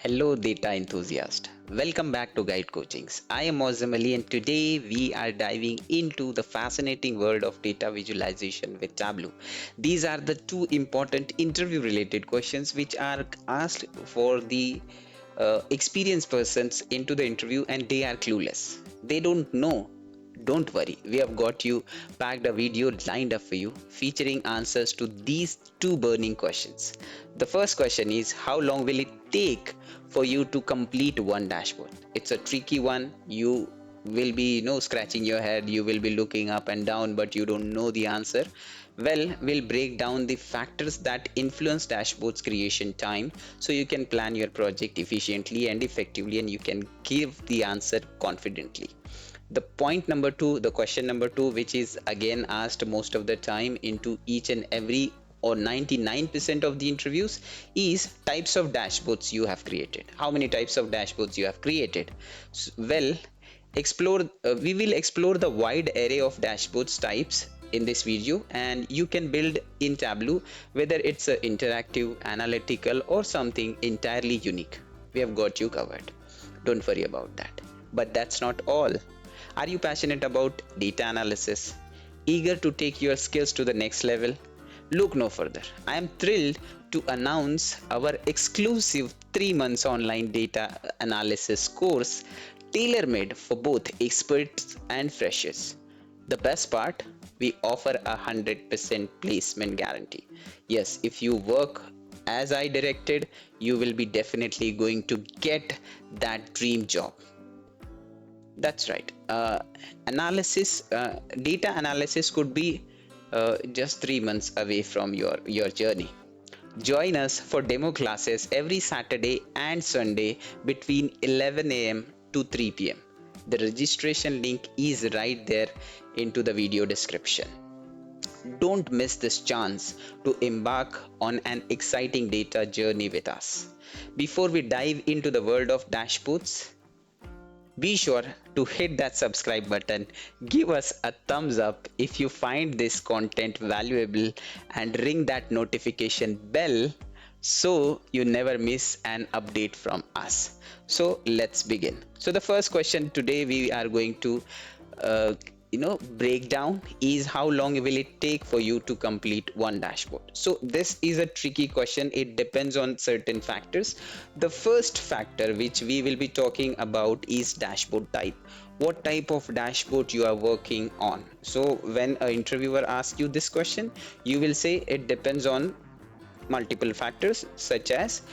Hello, data enthusiast. Welcome back to Guide Coachings. I am Mozam Ali, and today we are diving into the fascinating world of data visualization with Tableau. These are the two important interview related questions which are asked for the experienced persons into the interview and they are clueless. They don't know. Don't worry, we have got you packed a video lined up for you featuring answers to these two burning questions. The first question is, how long will it take for you to complete one dashboard? It's a tricky one. You will be scratching your head, you will be looking up and down, but you don't know the answer. Well, we'll break down the factors that influence dashboards creation time so you can plan your project efficiently and effectively and you can give the answer confidently. The point number two, the question number two, which is again asked most of the time into each and every or 99% of the interviews, is types of dashboards you have created. How many types of dashboards you have created? Well, we will explore the wide array of dashboards types in this video, and you can build in Tableau whether it's interactive, analytical, or something entirely unique. We have got you covered. Don't worry about that. But that's not all. Are you passionate about data analysis? Eager to take your skills to the next level? Look no further. I am thrilled to announce our exclusive 3 months online data analysis course tailor made for both experts and freshers. The best part, we offer a 100% placement guarantee. Yes, if you work as I directed, you will be definitely going to get that dream job. That's right. Data analysis could be just 3 months away from your journey. Join us for demo classes every Saturday and Sunday between 11 a.m. to 3 p.m. The registration link is right there into the video description. Don't miss this chance to embark on an exciting data journey with us. Before we dive into the world of dashboards, be sure to hit that subscribe button, give us a thumbs up if you find this content valuable, and ring that notification bell so you never miss an update from us. So let's begin. So the first question today we are going to uh, break down is, how long will it take for you to complete one dashboard? So this is a tricky question. It depends on certain factors. The first factor which we will be talking about is dashboard type. What type of dashboard you are working on? So when an interviewer asks you this question, you will say it depends on multiple factors such as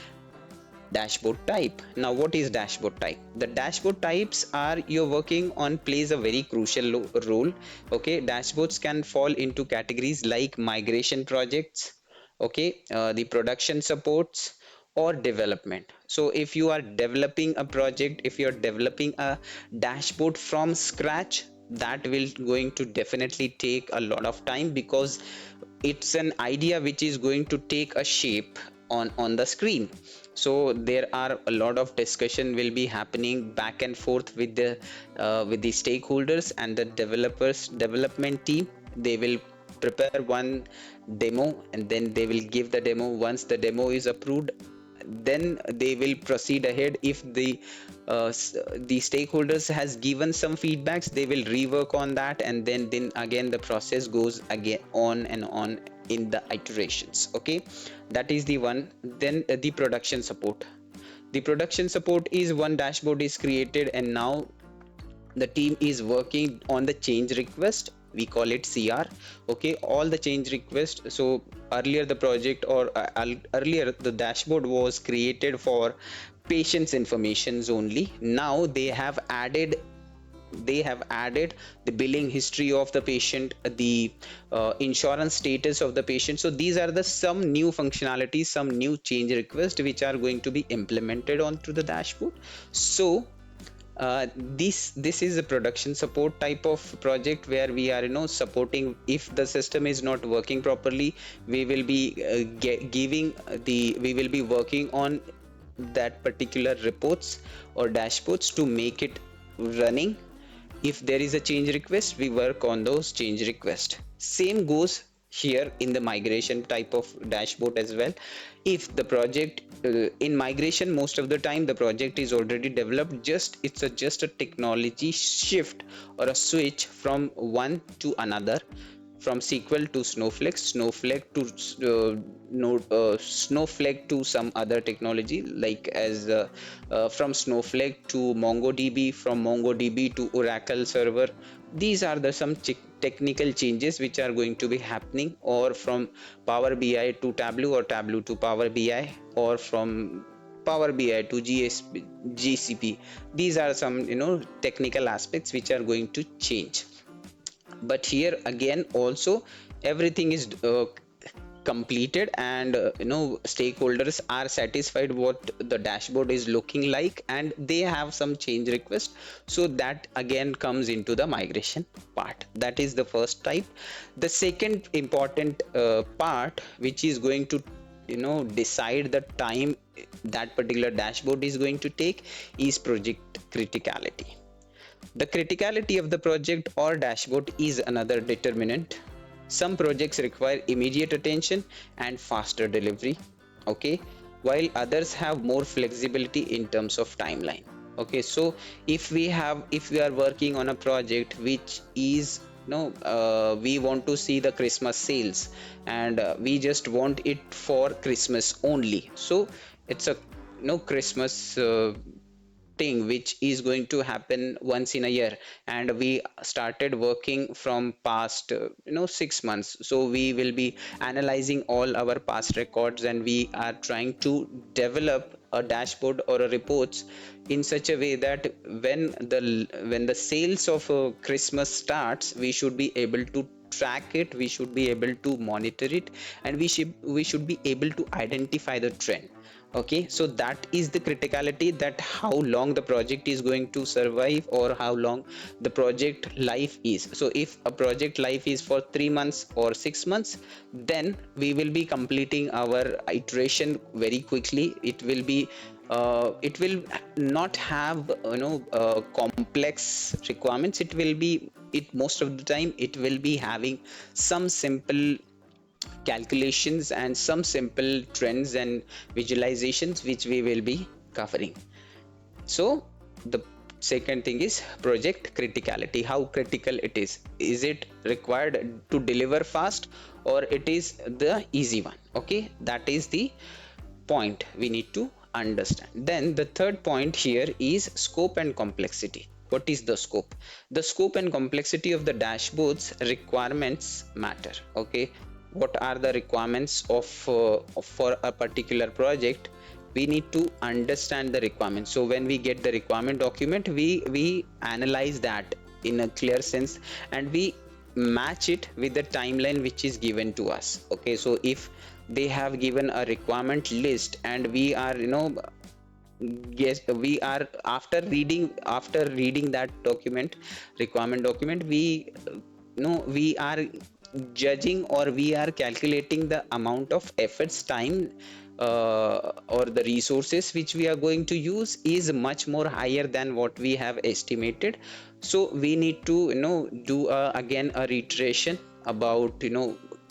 dashboard type. Now what is dashboard type? The dashboard types are you're working on plays a very crucial role. Okay, dashboards can fall into categories like migration projects, okay, the production supports, or development. So if you are developing a project, if you're developing a dashboard from scratch, that will going to definitely take a lot of time because it's an idea which is going to take a shape on the screen. So there are a lot of discussion will be happening back and forth with the stakeholders and the developers development team. They will prepare one demo and then they will give the demo. Once the demo is approved, then they will proceed ahead. If the stakeholders has given some feedbacks, they will rework on that, and then again the process goes again on and on in the iterations. Okay, that is the one. Then the production support. The production support is one dashboard is created and now the team is working on the change request. We call it CR. Okay, all the change request. So earlier the project or earlier the dashboard was created for patients informations only. Now they have added the billing history of the patient, the insurance status of the patient. So these are the some new functionalities, some new change requests which are going to be implemented onto the dashboard. So this is a production support type of project where we are supporting. If the system is not working properly, we will be we will be working on that particular reports or dashboards to make it running. If there is a change request, we work on those change requests. Same goes here in the migration type of dashboard as well. If the project in migration, most of the time the project is already developed, just just a technology shift or a switch from one to another, from SQL to Snowflake, Snowflake to Snowflake to some other technology, like as from Snowflake to MongoDB, from MongoDB to Oracle server. These are the some technical changes which are going to be happening, or from Power BI to Tableau, or Tableau to Power BI, or from Power BI to GCP. These are some technical aspects which are going to change. But here again also everything is completed, and stakeholders are satisfied what the dashboard is looking like, and they have some change request. So that again comes into the migration part. That is the first type. The second important part which is going to decide the time that particular dashboard is going to take is project criticality. The criticality of the project or dashboard is another determinant. Some projects require immediate attention and faster delivery, okay, while others have more flexibility in terms of timeline. Okay, so if we are working on a project which is we want to see the Christmas sales, and we just want it for Christmas only. So it's a Christmas thing which is going to happen once in a year, and we started working from past 6 months. So we will be analyzing all our past records, and we are trying to develop a dashboard or a reports in such a way that when the sales of Christmas starts, we should be able to track it, we should be able to monitor it, and we should be able to identify the trend. Okay, so that is the criticality, that how long the project is going to survive, or how long the project life is. So if a project life is for 3 months or 6 months, then we will be completing our iteration very quickly. It will not have complex requirements. It most of the time it will be having some simple calculations and some simple trends and visualizations which we will be covering. So the second thing is project criticality. How critical it is it required to deliver fast, or it is the easy one? Okay, that is the point we need to understand. Then the third point here is scope and complexity. What is the scope? The scope and complexity of the dashboards requirements matter. Okay, what are the requirements of for a particular project? We need to understand the requirements. So when we get the requirement document, we analyze that in a clear sense, and we match it with the timeline which is given to us. Okay, so if they have given a requirement list, and we are yes, we are after reading that document, requirement document, we are judging, or we are calculating the amount of efforts, time, or the resources which we are going to use is much more higher than what we have estimated. So we need to do again a reiteration about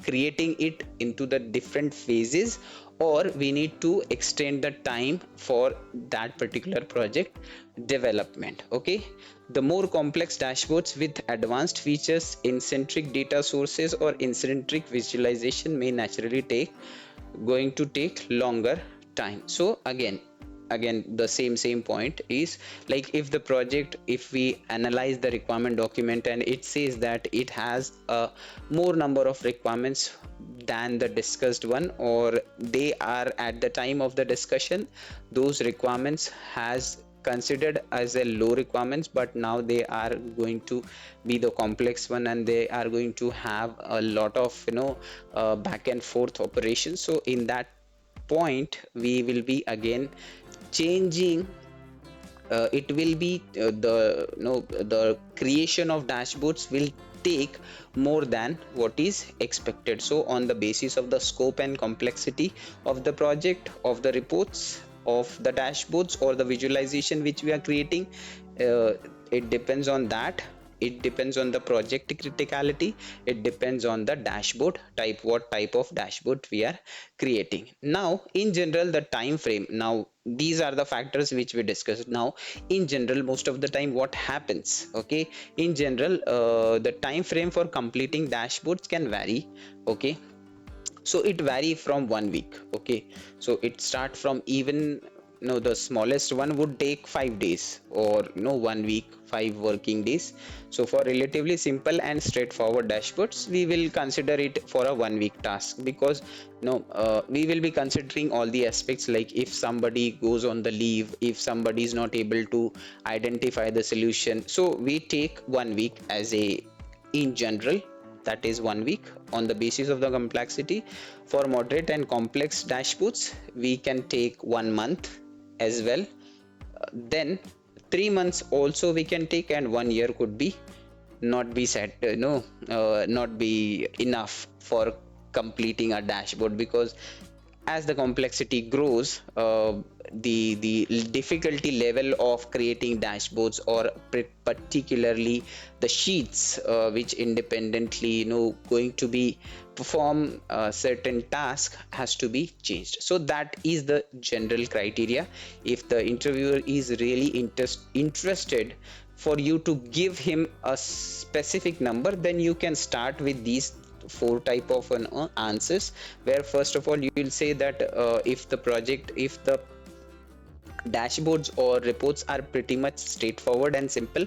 creating it into the different phases, or we need to extend the time for that particular project development. Okay, the more complex dashboards with advanced features, in-centric data sources, or in-centric visualization may naturally take longer time. So again the same point is, like, if we analyze the requirement document and it says that it has a more number of requirements than the discussed one, or they are at the time of the discussion those requirements has considered as a low requirements, but now they are going to be the complex one, and they are going to have a lot of back and forth operations. So in that point we will be again changing. It will be the creation of dashboards will take more than what is expected. So on the basis of the scope and complexity of the project, of the reports, of the dashboards, or the visualization which we are creating, it depends on that. it depends on the project criticality, it depends on the dashboard type, what type of dashboard we are creating. Now in general, the time frame, now these are the factors which we discussed. Now in general, most of the time what happens, okay, in general, the time frame for completing dashboards can vary, okay. So it vary from 1 week, okay. So it start from even, the smallest one would take 5 days, or 1 week, 5 working days. So for relatively simple and straightforward dashboards, we will consider it for a 1 week task, because we will be considering all the aspects, like if somebody goes on the leave, if somebody is not able to identify the solution, so we take 1 week as a, in general, that is 1 week. On the basis of the complexity, for moderate and complex dashboards, we can take 1 month as well. Then 3 months also we can take, and 1 year could be not be set, not be enough for completing a dashboard, because as the complexity grows, the difficulty level of creating dashboards, or particularly the sheets which independently going to be perform a certain task, has to be changed. So that is the general criteria. If the interviewer is really interested for you to give him a specific number, then you can start with these four type of answers, where first of all you will say that if the dashboards or reports are pretty much straightforward and simple,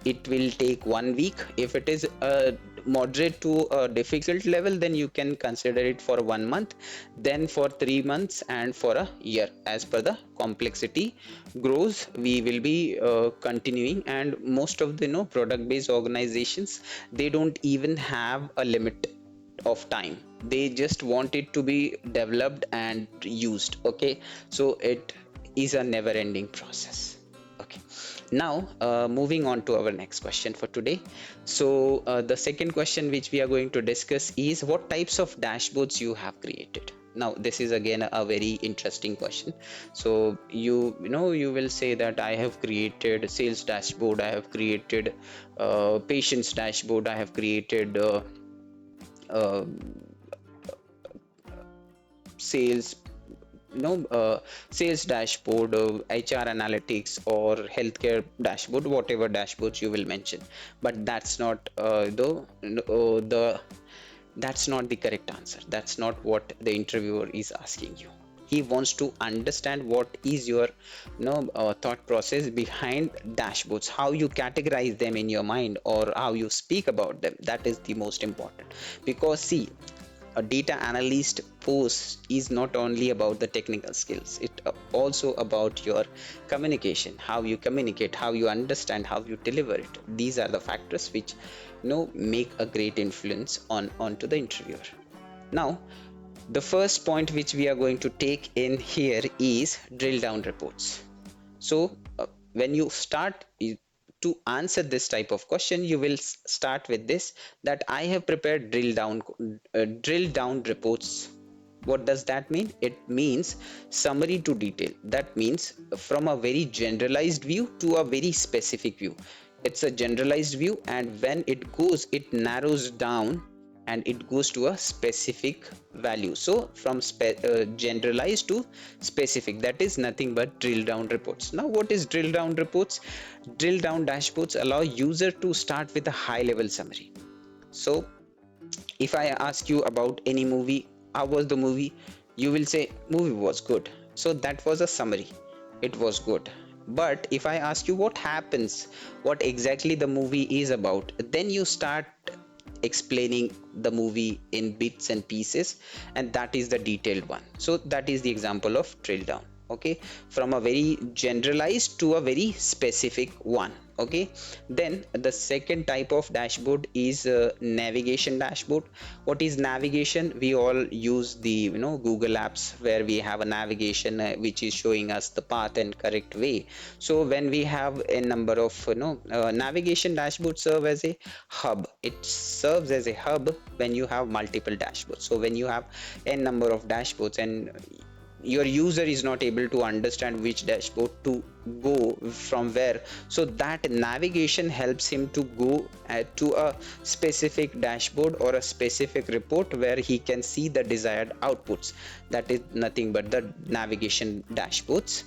it will take 1 week. If it is a moderate to a difficult level, then you can consider it for 1 month, then for 3 months, and for a year. As per the complexity grows, we will be continuing. And most of the product based organizations, they don't even have a limit of time, they just want it to be developed and used, okay. So it is a never ending process, okay. Now moving on to our next question for today. So the second question which we are going to discuss is, what types of dashboards you have created. Now this is again a very interesting question. So you will say that I have created sales dashboard, I have created patients dashboard, I have created uh, sales sales dashboard, HR analytics, or healthcare dashboard, whatever dashboards you will mention. But that's not the that's not the correct answer. That's not what the interviewer is asking you. He wants to understand what is your thought process behind dashboards, how you categorize them in your mind, or how you speak about them. That is the most important. Because see, a data analyst post is not only about the technical skills, it also about your communication, how you communicate, how you understand, how you deliver it. These are the factors which make a great influence on onto the interviewer. Now the first point which we are going to take in here is drill down reports. So when you start to answer this type of question, you will start with this, that I have prepared drill down reports. What does that mean? It means summary to detail. That means from a very generalized view to a very specific view. It's a generalized view, and when it goes, it narrows down and it goes to a specific value. So from generalized to specific, that is nothing but drill down reports. Now what is drill down reports? Drill down dashboards allow user to start with a high level summary. So if I ask you about any movie, how was the movie, you will say movie was good. So that was a summary, it was good. But if I ask you what happens, what exactly the movie is about, then you start explaining the movie in bits and pieces, and that is the detailed one. So that is the example of drill down, okay, from a very generalized to a very specific one, okay. Then the second type of dashboard is navigation dashboard. What is navigation? We all use the Google apps, where we have a navigation which is showing us the path and correct way. So when we have a number of navigation dashboard serve as a hub, it serves as a hub when you have multiple dashboards. So when you have n number of dashboards, and your user is not able to understand which dashboard to go from where, so that navigation helps him to go to a specific dashboard or a specific report where he can see the desired outputs. That is nothing but the navigation dashboards.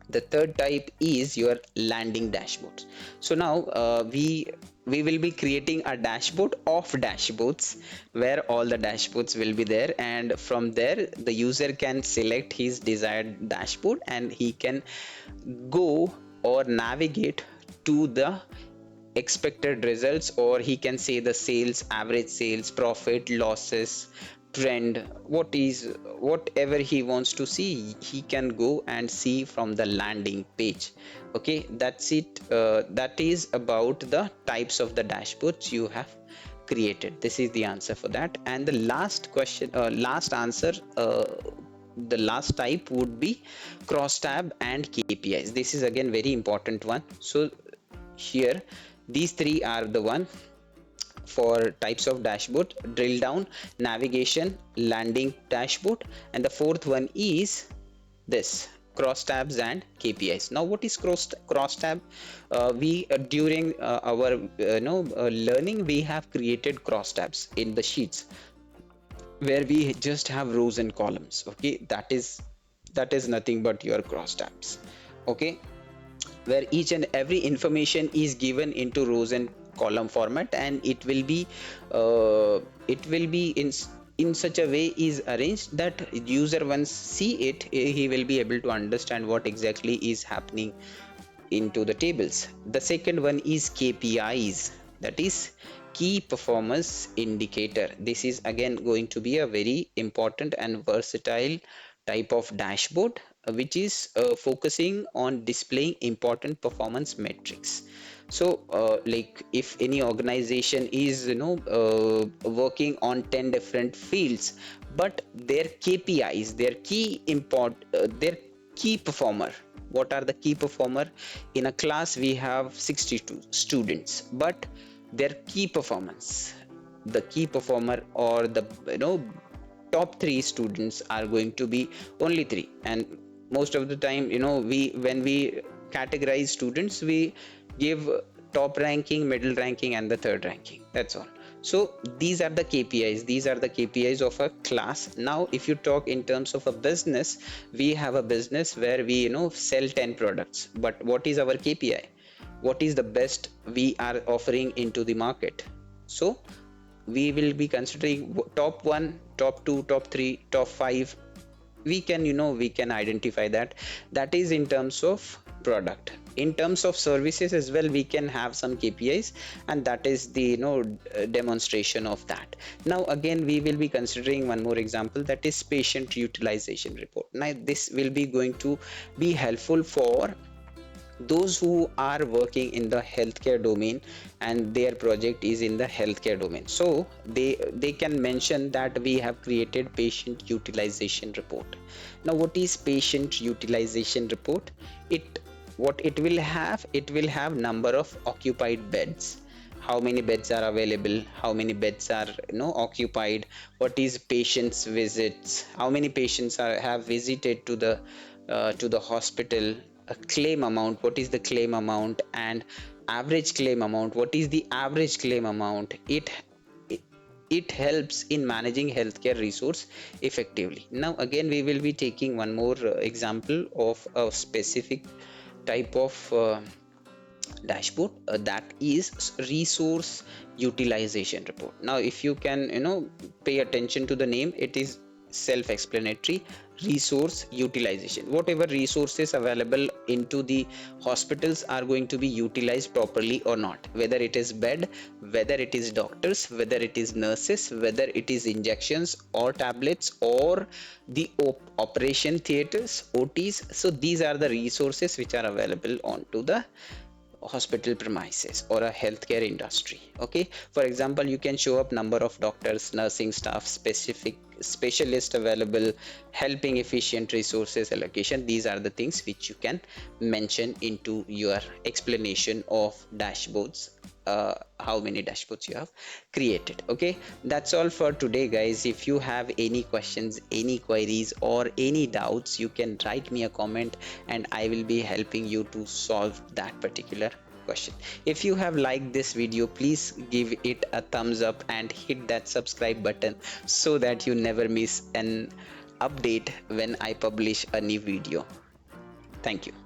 The third type is your landing dashboards. So now we will be creating a dashboard of dashboards where all the dashboards will be there, and from there the user can select his desired dashboard and he can go or navigate to the expected results, or he can say the sales, average sales, profit, losses, trend, whatever he wants to see, he can go and see from the landing page. Okay, that's it. That is about the types of the dashboards you have created. This is the answer for that. And the last question, last answer, the last type would be crosstab and KPIs. This is again very important one. So here these three are the one for types of dashboard: drill down, navigation, landing dashboard, and the fourth one is this: crosstabs and KPIs. Now what is crosstab? We during our learning, we have created crosstabs in the sheets where we just have rows and columns. Okay, that is nothing but your crosstabs. Okay, where each and every information is given into rows and column format, and it will be in such a way is arranged that user once see it, he will be able to understand what exactly is happening into the tables. The second one is KPIs, that is key performance indicator. This is again going to be a very important and versatile type of dashboard, which is focusing on displaying important performance metrics. So like if any organization is working on 10 different fields, but their KPIs, their key performer, what are the key performer? In a class we have 62 students, but their key performance, the key performer or the top 3 students are going to be only 3. And most of the time, we when we categorize students, we give top ranking, middle ranking, and the third ranking. That's all. So these are the KPIs. These are the KPIs of a class. Now if you talk in terms of a business, we have a business where we sell 10 products, but what is our KPI? What is the best we are offering into the market? So we will be considering top 1, top 2, top 3, top 5. We can identify that. That is in terms of product. In terms of services as well, we can have some KPIs, and that is the demonstration of that. Now again, we will be considering one more example, that is patient utilization report. Now this will be going to be helpful for those who are working in the healthcare domain and their project is in the healthcare domain. So they can mention that we have created patient utilization report. Now what is patient utilization report? It what it will have, it will have number of occupied beds, how many beds are available, how many beds are occupied, what is patients visits, how many patients have visited to the hospital, a claim amount, what is the claim amount, and average claim amount, what is the average claim amount. It helps in managing healthcare resource effectively. Now again, we will be taking one more example of a specific type of dashboard, that is resource utilization report. Now if you can pay attention to the name, it is self-explanatory. Resource utilization, whatever resources available into the hospitals are going to be utilized properly or not, whether it is bed, whether it is doctors, whether it is nurses, whether it is injections or tablets or the operation theaters, OTs. So these are the resources which are available onto the hospital premises or a healthcare industry. Okay, for example, you can show up number of doctors, nursing staff, specific specialist available, helping efficient resources allocation. These are the things which you can mention into your explanation of dashboards how many dashboards you have created. Okay, that's all for today, guys. If you have any questions, any queries, or any doubts, you can write me a comment and I will be helping you to solve that particular question. If you have liked this video, please give it a thumbs up and hit that subscribe button so that you never miss an update when I publish a new video. Thank you.